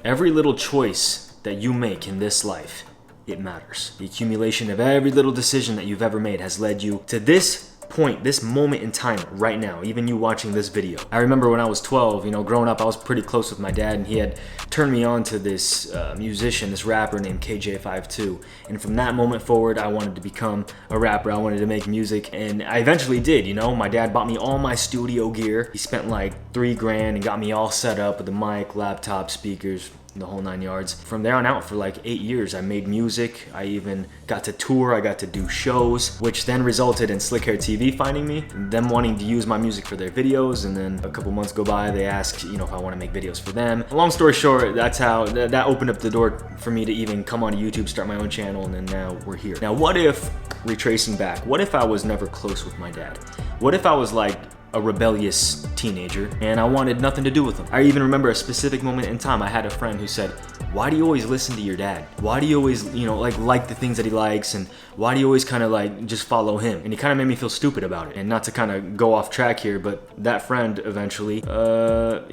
Every little choice that you make in this life, it matters. The accumulation of every little decision that you've ever made has led you to this point, this moment in time right now, even you watching this video. I remember when I was 12, growing up, I was pretty close with my dad, and he had turned me on to this musician, this rapper named KJ52. And from that moment forward, I wanted to become a rapper. I wanted to make music, and I eventually did. My dad bought me all my studio gear. He spent like $3,000 and got me all set up with a mic, laptop, speakers, the whole 9 yards. From there on out, for like 8 years, I made music. I even got to tour. I got to do shows, which then resulted in Slick Hair TV finding me, them wanting to use my music for their videos. And then a couple months go by, they asked, if I want to make videos for them. Long story short, that's how that opened up the door for me to even come onto YouTube, start my own channel, and then now we're here. Now, what if, retracing back, what if I was never close with my dad? What if I was like a rebellious teenager and I wanted nothing to do with him? I even remember a specific moment in time. I had a friend who said, why do you always listen to your dad? Why do you always, like the things that he likes, and why do you always kind of like just follow him? And he kind of made me feel stupid about it. And not to kind of go off track here, but that friend eventually,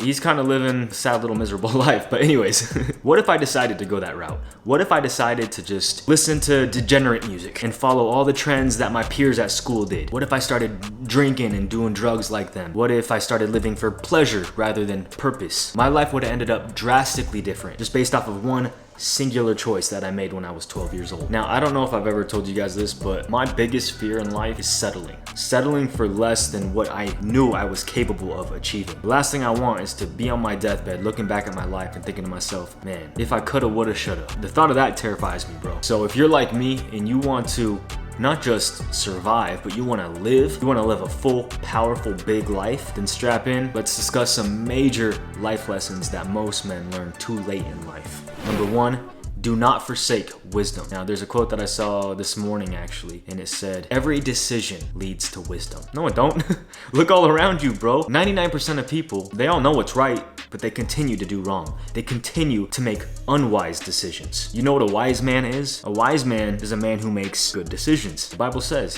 he's kind of living a sad little miserable life. But anyways, what if I decided to go that route? What if I decided to just listen to degenerate music and follow all the trends that my peers at school did? What if I started drinking and doing drugs like them? What if I started living for pleasure rather than purpose? My life would have ended up drastically different, just based off of one singular choice that I made when I was 12 years old. Now, I don't know if I've ever told you guys this, but my biggest fear in life is settling. Settling for less than what I knew I was capable of achieving. The last thing I want is to be on my deathbed looking back at my life and thinking to myself, man, if I coulda, woulda, shoulda. The thought of that terrifies me, bro. So if you're like me and you want to not just survive, but you want to live a full, powerful, big life, then strap in. Let's discuss some major life lessons that most men learn too late in life. Number 1, do not forsake wisdom. Now, there's a quote that I saw this morning actually, and it said, every decision leads to wisdom. No, it don't. Look all around you, bro. 99% of people, they all know what's right, but they continue to do wrong. They continue to make unwise decisions. You know what a wise man is? A wise man is a man who makes good decisions. The Bible says,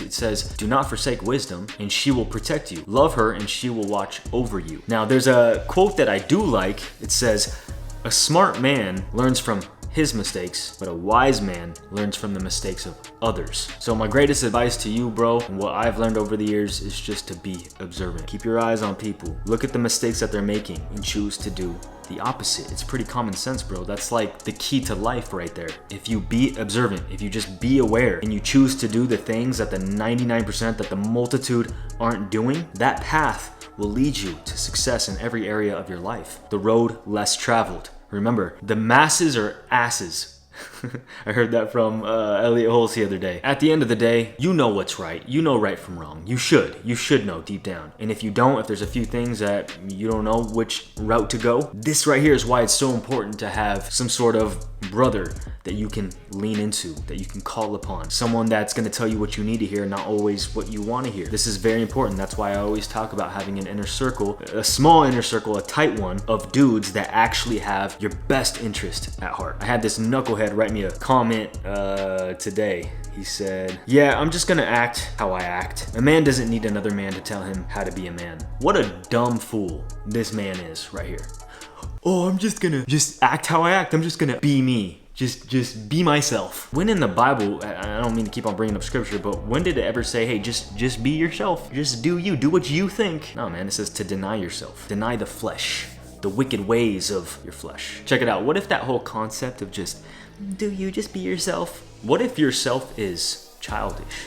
do not forsake wisdom, and she will protect you. Love her, and she will watch over you. Now, there's a quote that I do like. It says, a smart man learns from his mistakes, but a wise man learns from the mistakes of others. So my greatest advice to you, bro, and what I've learned over the years is just to be observant. Keep your eyes on people. Look at the mistakes that they're making and choose to do the opposite. It's pretty common sense, bro. That's like the key to life right there. If you be observant, if you just be aware and you choose to do the things that the 99% that the multitude aren't doing, that path will lead you to success in every area of your life. The road less traveled. Remember, the masses are asses. I heard that from Elliot Holmes the other day. At the end of the day, you know what's right. You know right from wrong. You should know deep down. And if you don't, if there's a few things that you don't know which route to go, this right here is why it's so important to have some sort of brother that you can lean into, that you can call upon. Someone that's gonna tell you what you need to hear, not always what you wanna hear. This is very important. That's why I always talk about having an inner circle, a small inner circle, a tight one, of dudes that actually have your best interest at heart. I had this knucklehead write me a comment today. He said, yeah, I'm just gonna act how I act. A man doesn't need another man to tell him how to be a man. What a dumb fool this man is right here. Oh, I'm just gonna act how I act. I'm just gonna be me. Just be myself. When in the Bible, I don't mean to keep on bringing up scripture, but when did it ever say, hey, just be yourself. Just do you. Do what you think. No, man, it says to deny yourself. Deny the flesh. The wicked ways of your flesh. Check it out. What if that whole concept of just be yourself? What if yourself is childish?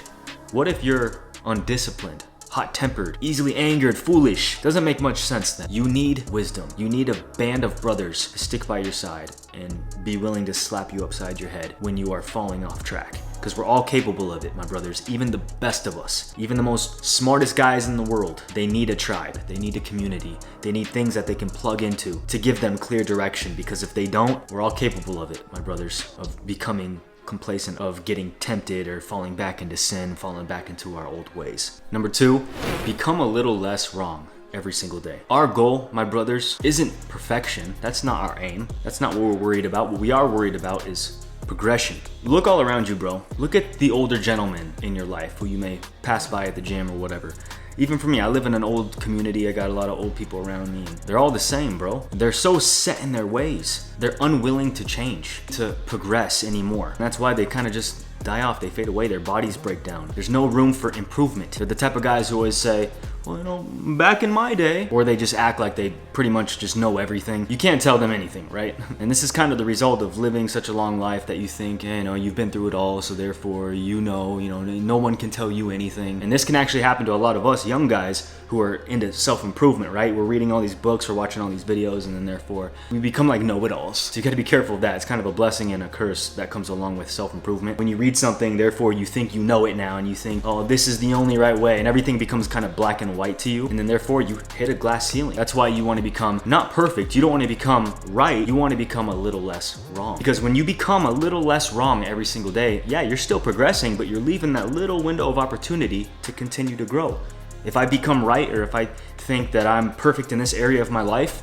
What if you're undisciplined, hot-tempered, easily angered, foolish? Doesn't make much sense then. You need wisdom. You need a band of brothers to stick by your side and be willing to slap you upside your head when you are falling off track. Because we're all capable of it, my brothers. Even the best of us, even the most smartest guys in the world, they need a tribe. They need a community. They need things that they can plug into to give them clear direction. Because if they don't, we're all capable of it, my brothers, of becoming complacent, of getting tempted or falling back into sin, falling back into our old ways. Number 2, become a little less wrong every single day. Our goal, my brothers, isn't perfection. That's not our aim. That's not what we're worried about. What we are worried about is progression. Look all around you, bro. Look at the older gentlemen in your life who you may pass by at the gym or whatever. Even for me, I live in an old community. I got a lot of old people around me. And they're all the same, bro. They're so set in their ways. They're unwilling to change, to progress anymore. And that's why they kind of just die off. They fade away. Their bodies break down. There's no room for improvement. They're the type of guys who always say, well, you know, back in my day. Or they just act like they pretty much just know everything. You can't tell them anything, right? And this is kind of the result of living such a long life that you think, hey, you know, you've been through it all, so therefore you know, no one can tell you anything. And this can actually happen to a lot of us young guys who are into self-improvement, right? We're reading all these books, we're watching all these videos, and then therefore we become like know-it-alls. So you gotta be careful of that. It's kind of a blessing and a curse that comes along with self-improvement. When you read something, therefore you think you know it now, and you think, oh, this is the only right way, and everything becomes kind of black and white to you, and then therefore you hit a glass ceiling. That's why you wanna become not perfect, you don't wanna become right, you wanna become a little less wrong. Because when you become a little less wrong every single day, yeah, you're still progressing, but you're leaving that little window of opportunity to continue to grow. If I become right, or if I think that I'm perfect in this area of my life,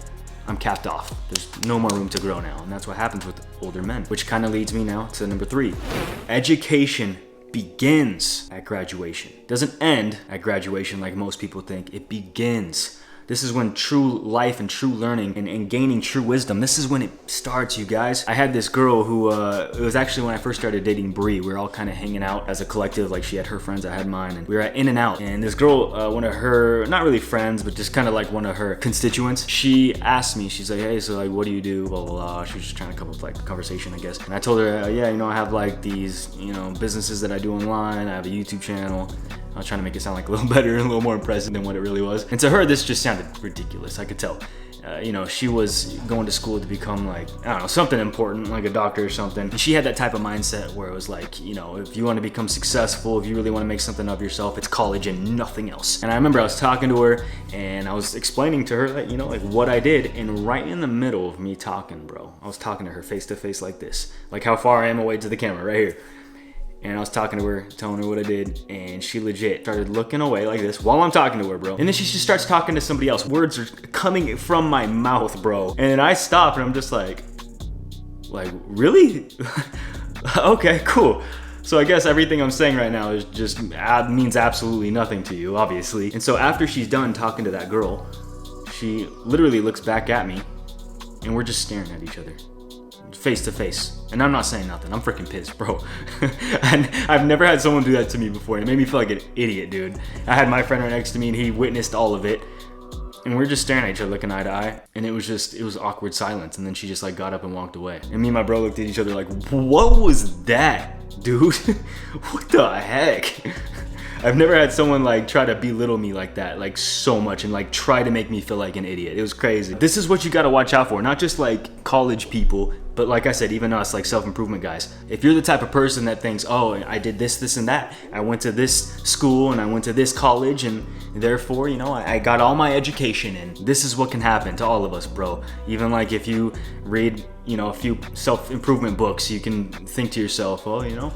I'm capped off. There's no more room to grow now. And that's what happens with older men, which kind of leads me now to number 3. Education begins at graduation. It doesn't end at graduation like most people think. It begins. This is when true life and true learning and gaining true wisdom, this is when it starts, you guys. I had this girl who, it was actually when I first started dating Bree. We were all kind of hanging out as a collective, like she had her friends, I had mine, and we were at In-N-Out. And this girl, one of her, not really friends, but just kind of like one of her constituents, she asked me, she's like, hey, so like, what do you do, blah, blah, blah. She was just trying to come up with like a conversation, I guess. And I told her, yeah, you know, I have like these, you know, businesses that I do online. I have a YouTube channel. I was trying to make it sound like a little better and a little more impressive than what it really was. And to her, this just sounded ridiculous. I could tell. You know, she was going to school to become like, I don't know, something important, like a doctor or something. And she had that type of mindset where it was like, you know, if you want to become successful, if you really want to make something of yourself, it's college and nothing else. And I remember I was talking to her and I was explaining to her that, you know, like what I did. And right in the middle of me talking, bro, I was talking to her face to face like this, like how far I am away to the camera, right here. And I was talking to her, telling her what I did, and she legit started looking away like this while I'm talking to her, bro. And then she just starts talking to somebody else. Words are coming from my mouth, bro. And then I stop and I'm just like, really? Okay, cool. So I guess everything I'm saying right now is just means absolutely nothing to you, obviously. And so after she's done talking to that girl, she literally looks back at me, and we're just staring at each other. Face to face. And I'm not saying nothing. I'm freaking pissed, bro. And I've never had someone do that to me before. And it made me feel like an idiot, dude. I had my friend right next to me and he witnessed all of it. And we were just staring at each other looking eye to eye. And it was awkward silence. And then she just like got up and walked away. And me and my bro looked at each other like, what was that, dude? What the heck? I've never had someone like try to belittle me like that, like so much, and like try to make me feel like an idiot. It was crazy. This is what you gotta watch out for, not just like college people, but like I said, even us, like self-improvement guys. If you're the type of person that thinks, oh, I did this and that, I went to this school and I went to this college and therefore, you know, I got all my education, and this is what can happen to all of us, bro. Even like if you read, you know, a few self-improvement books, you can think to yourself, oh, you know,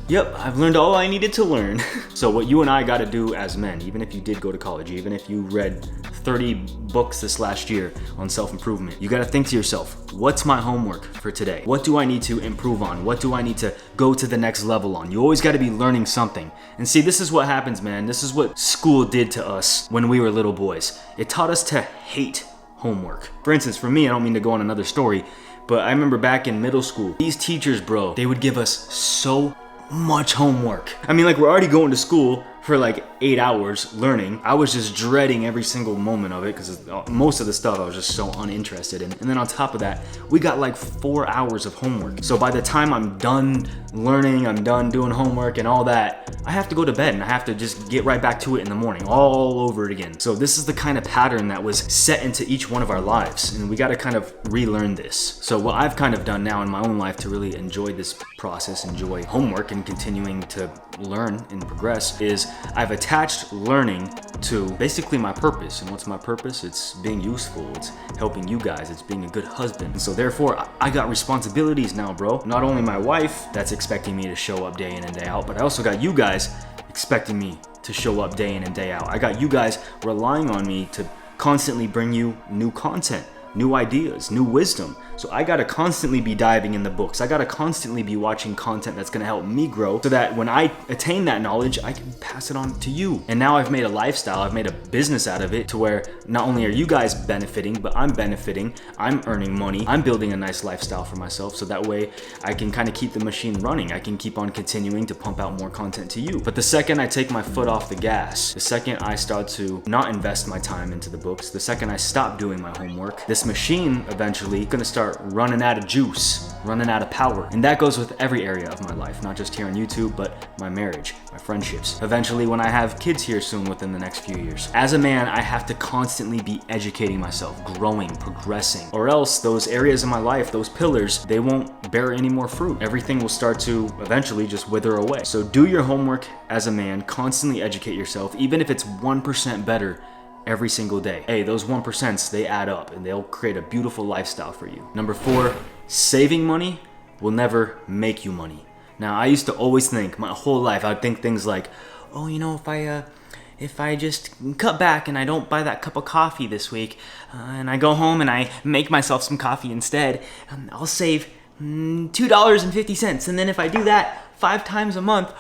yep, I've learned all I needed to learn. So what you and I gotta do as men, even if you did go to college, even if you read 30 books this last year on self-improvement, you gotta think to yourself, what's my homework for today? What do I need to improve on? What do I need to go to the next level on? You always gotta be learning something. And see, this is what happens, man. This is what school did to us when we were little boys. It taught us to hate homework. For instance, for me, I don't mean to go on another story, but I remember back in middle school, these teachers, bro, they would give us so much homework. I mean, like, we're already going to school for like 8 hours learning. I was just dreading every single moment of it because most of the stuff I was just so uninterested in. And then on top of that, we got like 4 hours of homework. So by the time I'm done learning, I'm done doing homework and all that, I have to go to bed and I have to just get right back to it in the morning, all over it again. So this is the kind of pattern that was set into each one of our lives, and we got to kind of relearn this. So what I've kind of done now in my own life to really enjoy this process, enjoy homework and continuing to learn and progress, is I've attached learning to basically my purpose. And what's my purpose? It's being useful, it's helping you guys, it's being a good husband. And so therefore I got responsibilities now, bro. Not only my wife that's expecting me to show up day in and day out, but I also got you guys expecting me to show up day in and day out. I got you guys relying on me to constantly bring you new content, new ideas, new wisdom. So I gotta constantly be diving in the books. I gotta constantly be watching content that's gonna help me grow so that when I attain that knowledge, I can pass it on to you. And now I've made a lifestyle, I've made a business out of it to where not only are you guys benefiting, but I'm benefiting, I'm earning money, I'm building a nice lifestyle for myself so that way I can kind of keep the machine running. I can keep on continuing to pump out more content to you. But the second I take my foot off the gas, the second I start to not invest my time into the books, the second I stop doing my homework, this machine eventually is gonna start running out of juice, running out of power. And that goes with every area of my life, not just here on YouTube, but my marriage, my friendships. Eventually when I have kids here soon within the next few years. As a man, I have to constantly be educating myself, growing, progressing, or else those areas of my life, those pillars, they won't bear any more fruit. Everything will start to eventually just wither away. So do your homework as a man, constantly educate yourself, even if it's 1% better every single day. Hey, those 1%, they add up and they'll create a beautiful lifestyle for you. Number 4, saving money will never make you money. Now, I used to always think, my whole life, I'd think things like, oh, you know, if I just cut back and I don't buy that cup of coffee this week, and I go home and I make myself some coffee instead, I'll save $2.50. And then if I do that 5 times a month,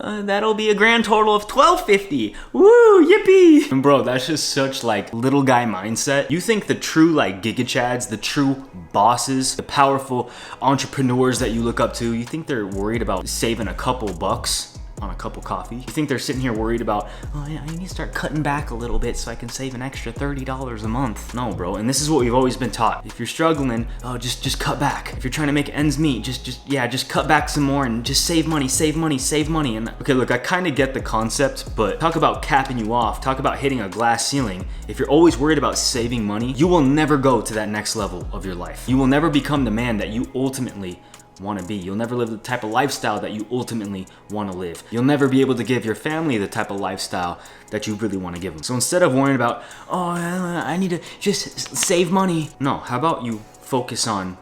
that'll be a grand total of $12.50. Woo, yippee! And bro, that's just such like little guy mindset. You think the true like Giga Chads, the true bosses, the powerful entrepreneurs that you look up to, you think they're worried about saving a couple bucks on a cup of coffee? You think they're sitting here worried about, oh yeah, I need to start cutting back a little bit so I can save an extra $30 a month? No, bro, and this is what we've always been taught. If you're struggling, oh, just cut back. If you're trying to make ends meet, just cut back some more and just save money, save money, save money. And okay, look, I kind of get the concept, but talk about capping you off, talk about hitting a glass ceiling. If you're always worried about saving money, you will never go to that next level of your life. You will never become the man that you ultimately want to be. You'll never live the type of lifestyle that you ultimately want to live. You'll never be able to give your family the type of lifestyle that you really want to give them. So instead of worrying about, oh, I need to just save money. No, how about you focus on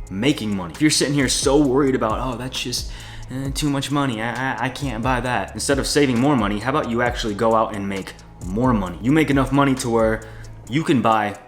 making money? If you're sitting here so worried about, oh, that's just too much money, I can't buy that. Instead of saving more money, how about you actually go out and make more money? You make enough money to where you can buy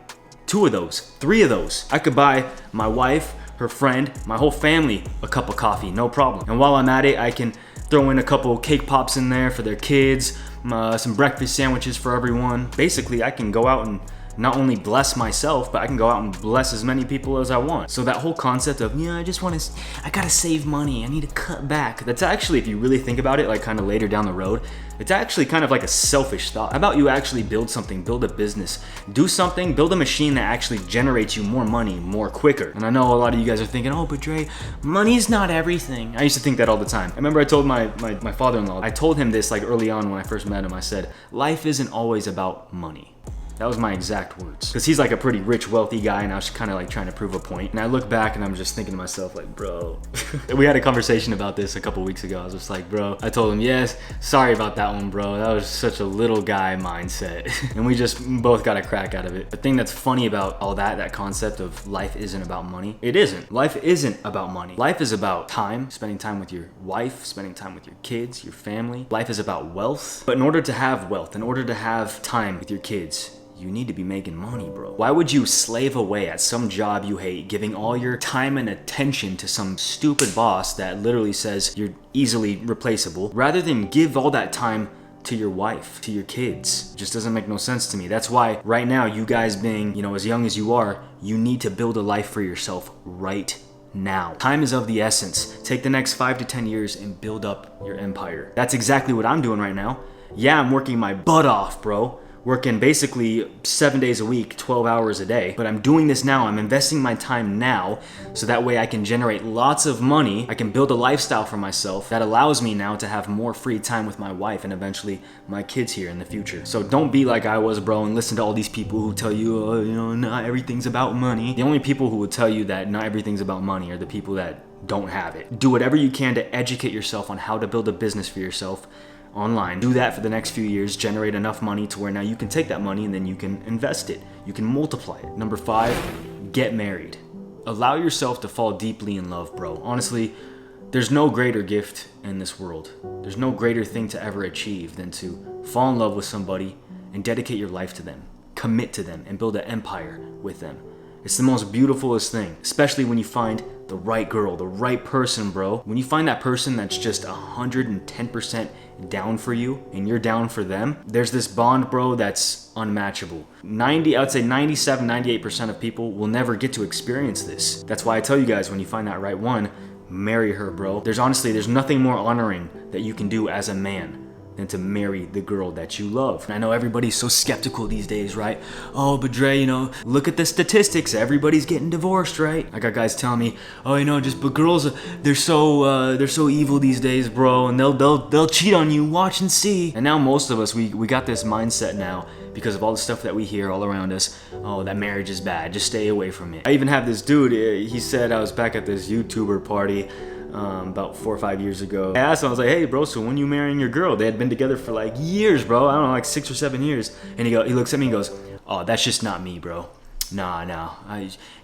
2 of those, 3 of those. I could buy my wife, her friend, my whole family a cup of coffee, no problem. And while I'm at it, I can throw in a couple cake pops in there for their kids, some breakfast sandwiches for everyone. Basically, I can go out and not only bless myself, but I can go out and bless as many people as I want. So that whole concept of, yeah, I gotta save money, I need to cut back. That's actually, if you really think about it, like kind of later down the road, it's actually kind of like a selfish thought. How about you actually build something, build a business, do something, build a machine that actually generates you more money more quicker. And I know a lot of you guys are thinking, oh, but Dre, money's not everything. I used to think that all the time. I remember I told my father-in-law, I told him this like early on when I first met him. I said, life isn't always about money. That was my exact words. Because he's like a pretty rich, wealthy guy, and I was kind of like trying to prove a point. And I look back and I'm just thinking to myself like, bro. We had a conversation about this a couple weeks ago. I was just like, bro. I told him, yes, sorry about that one, bro. That was such a little guy mindset. And we just both got a crack out of it. The thing that's funny about all that concept of life isn't about money, it isn't. Life isn't about money. Life is about time, spending time with your wife, spending time with your kids, your family. Life is about wealth. But in order to have wealth, in order to have time with your kids, you need to be making money, bro. Why would you slave away at some job you hate, giving all your time and attention to some stupid boss that literally says you're easily replaceable, rather than give all that time to your wife, to your kids? It just doesn't make no sense to me. That's why right now, you guys being, as young as you are, you need to build a life for yourself right now. Time is of the essence. Take the next 5 to 10 years and build up your empire. That's exactly what I'm doing right now. Yeah, I'm working my butt off, bro. Working basically 7 days a week, 12 hours a day. But I'm doing this now. I'm investing my time now so that way I can generate lots of money. I can build a lifestyle for myself that allows me now to have more free time with my wife and eventually my kids here in the future. So don't be like I was, bro, and listen to all these people who tell you, oh, not everything's about money. The only people who would tell you that not everything's about money are the people that don't have it. Do whatever you can to educate yourself on how to build a business for yourself online. Do that for the next few years, generate enough money to where now you can take that money and then you can invest it. You can multiply it. Number 5, get married. Allow yourself to fall deeply in love, bro. Honestly, there's no greater gift in this world. There's no greater thing to ever achieve than to fall in love with somebody and dedicate your life to them, commit to them, and build an empire with them. It's the most beautifulest thing, especially when you find the right girl, the right person, bro. When you find that person that's just 110% down for you and you're down for them, there's this bond, bro, that's unmatchable. I would say 97, 98% of people will never get to experience this. That's why I tell you guys, when you find that right one, marry her, bro. There's nothing more honoring that you can do as a man than to marry the girl that you love. And I know everybody's so skeptical these days, right? Oh, but Dre, look at the statistics. Everybody's getting divorced, right? I got guys telling me, oh, but girls, they're so evil these days, bro, and they'll cheat on you. Watch and see. And now most of us, we got this mindset now because of all the stuff that we hear all around us. Oh, that marriage is bad. Just stay away from it. I even have this dude. He said, I was back at this YouTuber party about 4 or 5 years ago. I asked him, I was like, hey bro, so when you marrying your girl? They had been together for like years, bro. I don't know, like 6 or 7 years. And he looks at me and goes, oh, that's just not me, bro. Nah.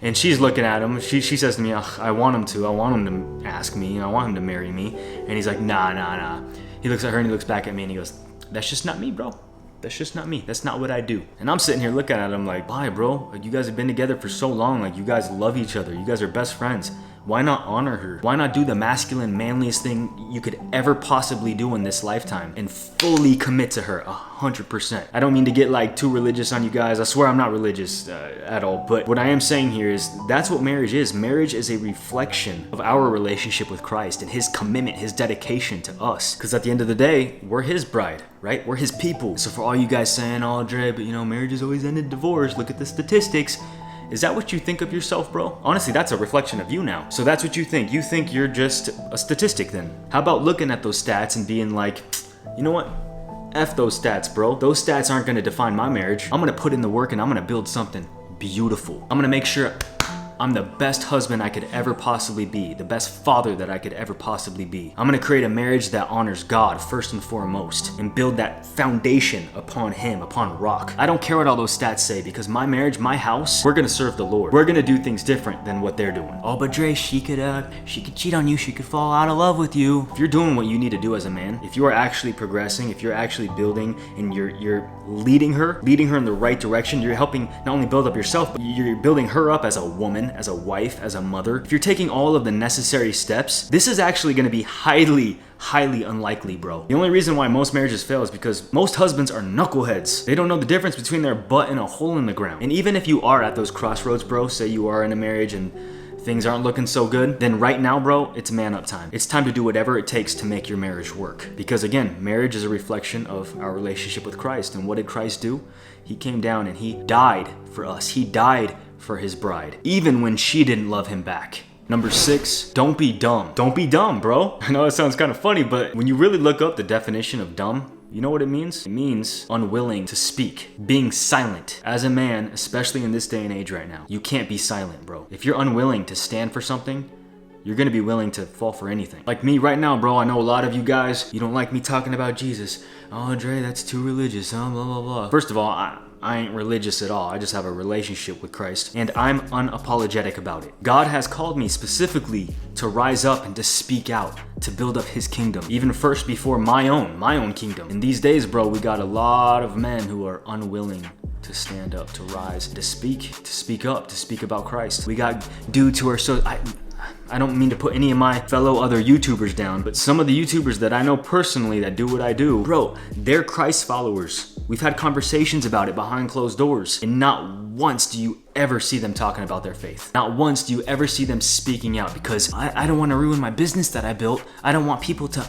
And she's looking at him. She says to me, I want him to. I want him to ask me. I want him to marry me. And he's like, nah. He looks at her and he looks back at me and he goes, that's just not me, bro. That's just not me. That's not what I do. And I'm sitting here looking at him like, why, bro? Like, you guys have been together for so long. Like, you guys love each other. You guys are best friends. Why not honor her? Why not do the masculine, manliest thing you could ever possibly do in this lifetime and fully commit to her 100%? I don't mean to get like too religious on you guys. I swear I'm not religious at all. But what I am saying here is that's what marriage is. Marriage is a reflection of our relationship with Christ and his commitment, his dedication to us. Because at the end of the day, we're his bride, right? We're his people. So for all you guys saying, oh, Dre, but marriage has always ended divorce. Look at the statistics. Is that what you think of yourself, bro? Honestly, that's a reflection of you now. So that's what you think. You think you're just a statistic then. How about looking at those stats and being like, you know what? F those stats, bro. Those stats aren't gonna define my marriage. I'm gonna put in the work and I'm gonna build something beautiful. I'm gonna make sure I'm the best husband I could ever possibly be, the best father that I could ever possibly be. I'm gonna create a marriage that honors God first and foremost and build that foundation upon him, upon rock. I don't care what all those stats say because my marriage, my house, we're gonna serve the Lord. We're gonna do things different than what they're doing. Oh, but Dre, she could cheat on you, she could fall out of love with you. If you're doing what you need to do as a man, if you are actually progressing, if you're actually building and you're leading her in the right direction, you're helping not only build up yourself, but you're building her up as a woman, as a wife, as a mother. If you're taking all of the necessary steps, this is actually going to be highly unlikely, bro. The only reason why most marriages fail is because most husbands are knuckleheads. They don't know the difference between their butt and a hole in the ground. And even if you are at those crossroads, bro, say you are in a marriage and things aren't looking so good, then right now, bro, it's man up time. It's time to do whatever it takes to make your marriage work. Because again, marriage is a reflection of our relationship with Christ. And what did Christ do? He came down and he died for us. He died for his bride, even when she didn't love him back. Number 6, don't be dumb. Don't be dumb, bro. I know it sounds kind of funny, but when you really look up the definition of dumb, you know what it means? It means unwilling to speak, being silent. As a man, especially in this day and age right now, you can't be silent, bro. If you're unwilling to stand for something, you're gonna be willing to fall for anything. Like me right now, bro, I know a lot of you guys, you don't like me talking about Jesus. Oh, Dre, that's too religious, huh? Blah, blah, blah. First of all, I ain't religious at all. I just have a relationship with Christ, and I'm unapologetic about it. God has called me specifically to rise up and to speak out, to build up his kingdom, even first before my own kingdom. In these days, bro, we got a lot of men who are unwilling to stand up, to rise, to speak up, to speak about Christ. We got dudes who are so... I don't mean to put any of my fellow other YouTubers down, but some of the YouTubers that I know personally that do what I do, bro, they're Christ followers. We've had conversations about it behind closed doors, and not once do you ever see them talking about their faith. Not once do you ever see them speaking out because I don't want to ruin my business that I built. I don't want people to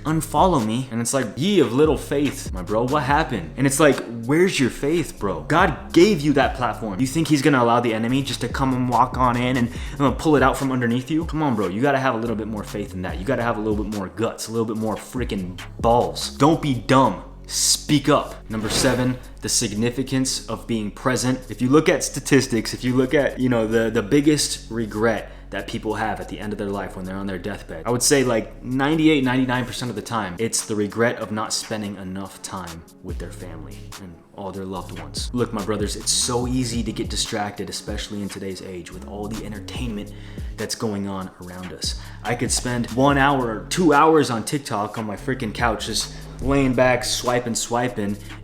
unfollow me. And it's like, ye of little faith, my bro, what happened? And it's like, where's your faith, bro? God gave you that platform. You think he's gonna allow the enemy just to come and walk on in and pull it out from underneath you? Come on, bro, you gotta have a little bit more faith than that. You gotta have a little bit more guts, a little bit more freaking balls. Don't be dumb. Speak up. Number 7, the significance of being present. If you look at statistics, if you look at, the biggest regret that people have at the end of their life when they're on their deathbed, I would say like 98, 99% of the time, it's the regret of not spending enough time with their family and all their loved ones. Look, my brothers, it's so easy to get distracted, especially in today's age with all the entertainment that's going on around us. I could spend 1 hour or 2 hours on TikTok on my freaking couch just laying back, swiping,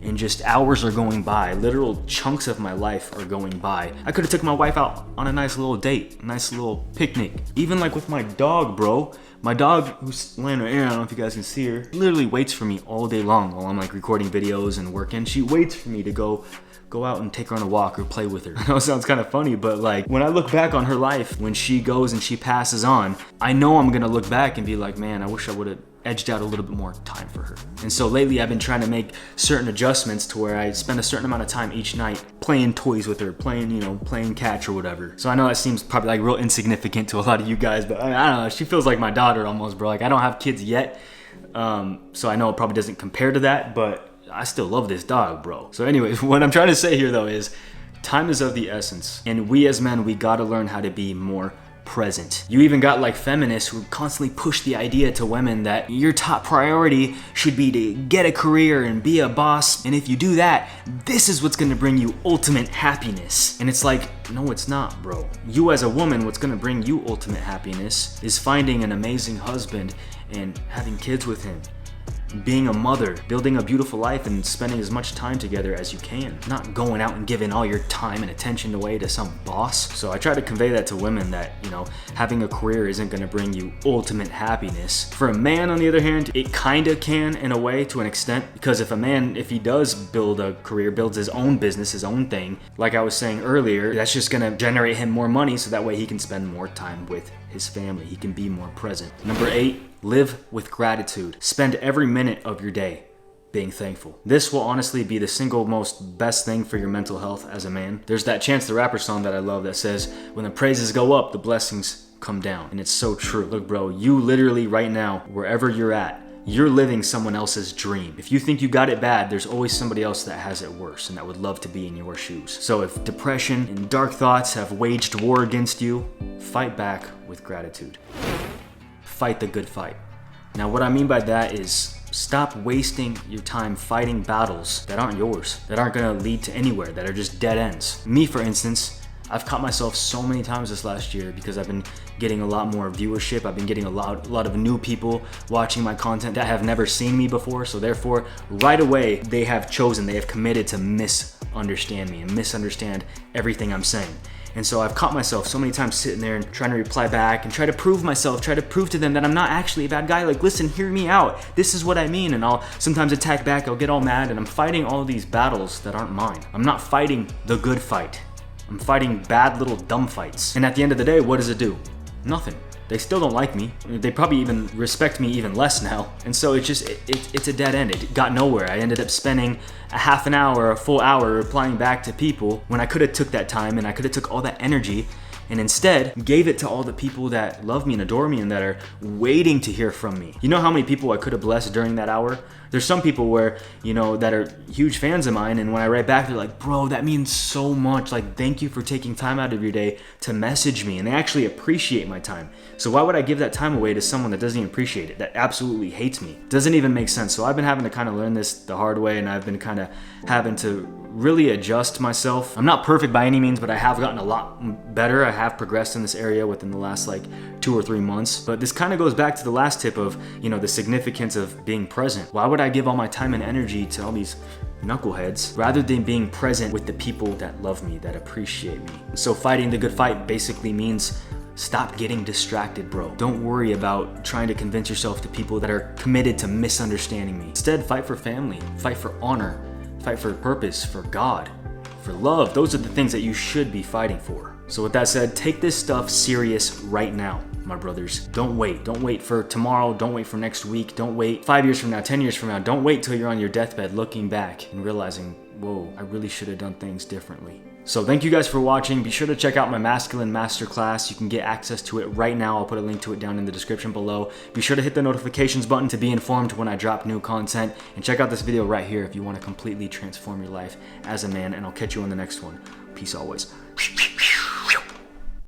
and just hours are going by. Literal chunks of my life are going by. I could have took my wife out on a nice little date, a nice little picnic. Even like with my dog, bro. My dog, who's laying right here, I don't know if you guys can see her, literally waits for me all day long while I'm like recording videos and working. She waits for me to go out and take her on a walk or play with her. I know it sounds kind of funny, but like when I look back on her life, when she goes and she passes on, I know I'm gonna look back and be like, man, I wish I would have edged out a little bit more time for her. And so lately I've been trying to make certain adjustments to where I spend a certain amount of time each night playing toys with her, playing catch or whatever. So I know that seems probably like real insignificant to a lot of you guys, but I don't know, she feels like my daughter almost, bro. Like I don't have kids yet, so I know it probably doesn't compare to that, but I still love this dog, bro. So anyways, what I'm trying to say here though is time is of the essence, and we as men, we gotta learn how to be more present. You even got like feminists who constantly push the idea to women that your top priority should be to get a career and be a boss, and if you do that, this is what's gonna bring you ultimate happiness. And it's like, no, it's not, bro. You as a woman, what's gonna bring you ultimate happiness is finding an amazing husband and having kids with him, being a mother, building a beautiful life, and spending as much time together as you can. Not going out and giving all your time and attention away to some boss. So I try to convey that to women that, having a career isn't gonna bring you ultimate happiness. For a man, on the other hand, it kinda can in a way, to an extent, because if a man, if he does build a career, builds his own business, his own thing, like I was saying earlier, that's just gonna generate him more money so that way he can spend more time with his family. He can be more present. Number 8, live with gratitude. Spend every minute of your day being thankful. This will honestly be the single most best thing for your mental health as a man. There's that Chance the Rapper song that I love that says, when the praises go up, the blessings come down. And it's so true. Look, bro, you literally right now, wherever you're at, you're living someone else's dream. If you think you got it bad, there's always somebody else that has it worse and that would love to be in your shoes. So if depression and dark thoughts have waged war against you, fight back with gratitude. Fight the good fight. Now, what I mean by that is stop wasting your time fighting battles that aren't yours, that aren't gonna lead to anywhere, that are just dead ends. Me, for instance, I've caught myself so many times this last year because I've been getting a lot more viewership. I've been getting a lot of new people watching my content that have never seen me before. So therefore, right away, they have committed to misunderstand me and misunderstand everything I'm saying. And so I've caught myself so many times sitting there and trying to reply back and try to prove to them that I'm not actually a bad guy. Like, listen, hear me out. This is what I mean. And I'll sometimes attack back. I'll get all mad, and I'm fighting all these battles that aren't mine. I'm not fighting the good fight. I'm fighting bad little dumb fights. And at the end of the day, what does it do? Nothing. They still don't like me. They probably even respect me even less now. And so it's a dead end. It got nowhere. I ended up spending a half an hour, a full hour replying back to people when I could have took that time and I could have took all that energy and instead gave it to all the people that love me and adore me and that are waiting to hear from me. You know how many people I could have blessed during that hour? There's some people where, that are huge fans of mine, and when I write back, they're like, bro, that means so much. Like, thank you for taking time out of your day to message me, and they actually appreciate my time. So why would I give that time away to someone that doesn't even appreciate it, that absolutely hates me? Doesn't even make sense. So I've been having to kind of learn this the hard way, and I've been kind of having to really adjust myself. I'm not perfect by any means, but I have gotten a lot better. I have progressed in this area within the last 2 or 3 months. But this kind of goes back to the last tip of, the significance of being present. Why would I give all my time and energy to all these knuckleheads rather than being present with the people that love me, that appreciate me? So fighting the good fight basically means stop getting distracted, bro. Don't worry about trying to convince yourself to people that are committed to misunderstanding me. Instead, fight for family, fight for honor, fight for purpose, for God, for love. Those are the things that you should be fighting for. So with that said, take this stuff serious right now, my brothers. Don't wait. Don't wait for tomorrow. Don't wait for next week. Don't wait 5 years from now, 10 years from now. Don't wait till you're on your deathbed looking back and realizing, whoa, I really should have done things differently. So thank you guys for watching. Be sure to check out my Masculine Masterclass. You can get access to it right now. I'll put a link to it down in the description below. Be sure to hit the notifications button to be informed when I drop new content. And check out this video right here if you want to completely transform your life as a man. And I'll catch you on the next one. Peace always.